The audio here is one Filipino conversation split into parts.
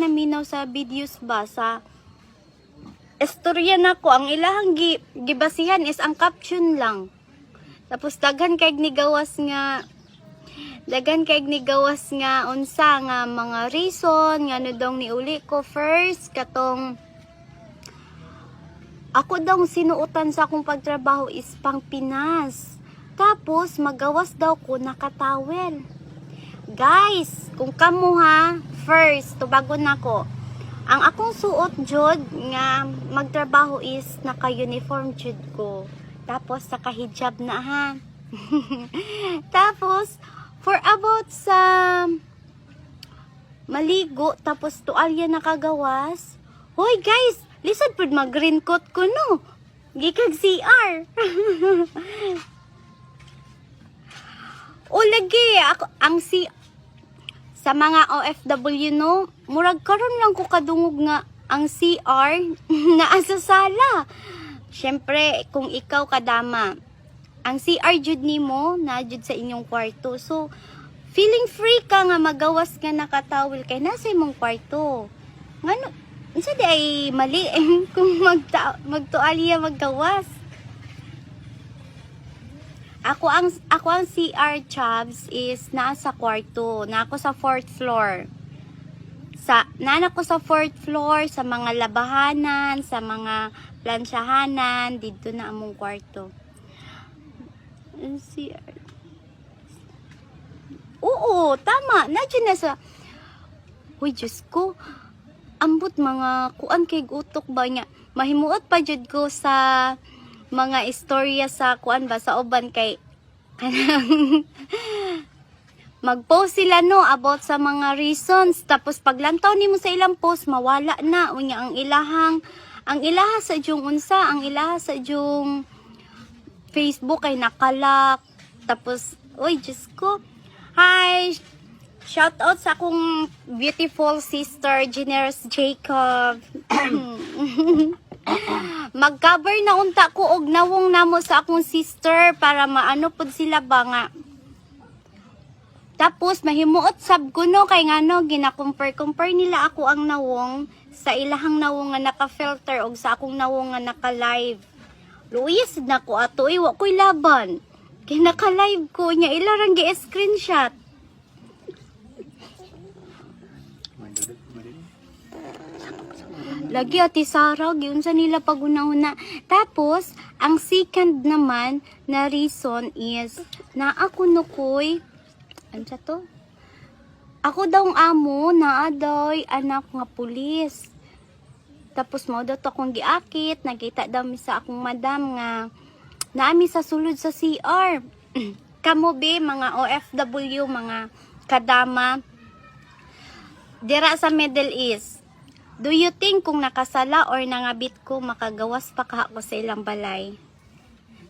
na minaw sa videos ba sa istorya nako ang ilahang gibasihan is ang caption lang. Tapos daghan kay nigawas nga unsa nga mga reason nga no dong niuli ko first katong ako daw sinuotan sa akong pagtrabaho is pang Pinas. Tapos magawas daw ko nakatawel. Guys, kung kamo ha, first tubagon nako. Ang akong suot jud nga magtrabaho is naka-uniform jud ko. Tapos naka-hijab na ha. Tapos for about sa maligo tapos tualya nakagawas. Hoy guys, lisod pud mag-green coat ko no. Gikag CR. O lagi ako ang sa mga OFW no, murag karon lang ko kadungog nga ang CR naa sa sala. Syempre kung ikaw kadama, ang CR jud nimo na jud sa inyong kwarto. So feeling free ka nga magawas nga nakatawel kay nasa imong kwarto. Ngano unsa di ay mali kung magtualya maggawas. Ako ang CR Chubs is nasa kwarto. Na ako sa 4th floor. Na ako sa 4th floor, sa mga labahanan, sa mga plansyahanan, dito na among kwarto. CR. Oo, tama. Nandiyan na sa... Uy, Diyos ko. Ambot mga kuan kay gutok ba niya. Mahimuot pa jud ko sa... mga istorya sa kuan ba sa uban kay mag-post sila no about sa mga reasons tapos paglantaw nimo sa ilang post mawala na unya ang ilaha sa jung unsa ang ilaha sa jung Facebook ay nakalak tapos oy Diyos ko hi shout out sa akong beautiful sister Generous Jacob. Mag-cover na unta ko og nawong namo sa akong sister para maano pod sila ba nga. Tapos mahimuot sab ko no kay ngano gina-compare nila ako ang nawong sa ilahang nawong nga naka-filter og sa akong nawong nga naka-live. Luis na ko ato wa ko'y laban. Kay naka-live ko nya ilarang gi-screenshot. Lagi ati Sarah, giunsa nila pag-una-una. Tapos, ang second naman na reason is, na ako nukoy, ano sa to? Ako daw ang amo, naaday anak nga pulis. Tapos, mo daw to akong giakit, nakita daw mi sa akong madam nga, naami sa sulod sa CR. Kamo be, mga OFW, mga kadama, dira sa Middle East. Do you think kung nakasala or nangabit ko, makagawas pa ka ako sa ilang balay?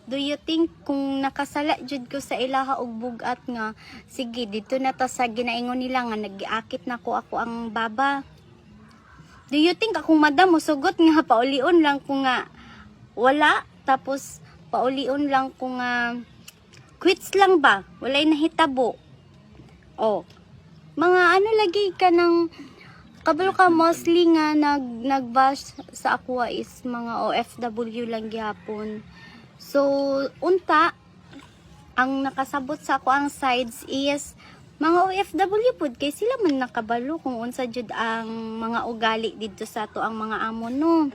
Do you think kung nakasala jud ko sa ilaha og bugat nga, sige, dito na ta sa ginaingon nila nga, nagiakit na ko ako ang baba? Do you think akong madam mo sugot nga, paulion lang ko nga, wala? Tapos, paulion lang ko nga, quits lang ba? Walay nahitabo. Oh, mga ano lagi ka ng... Kabalo ka mostly nga nagbash sa ako is mga OFW lang gihapon. So, unta, ang nakasabot sa ako ang sides is mga OFW pod kay sila man nakabalo kung unsa jud ang mga ugali dito sa to ang mga amo no.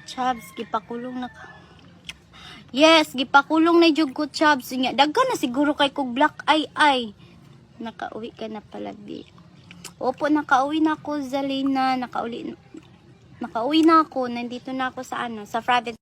Chabs, gipakulong na ka. Yes, gipakulong na jud ko Chabs. Daghan na siguro kay kog black eye. Nakauwi ka na pala, bi. Opo, nakauwi na ako, Zalina. Nakauwi na ako. Nandito na ako sa sa province.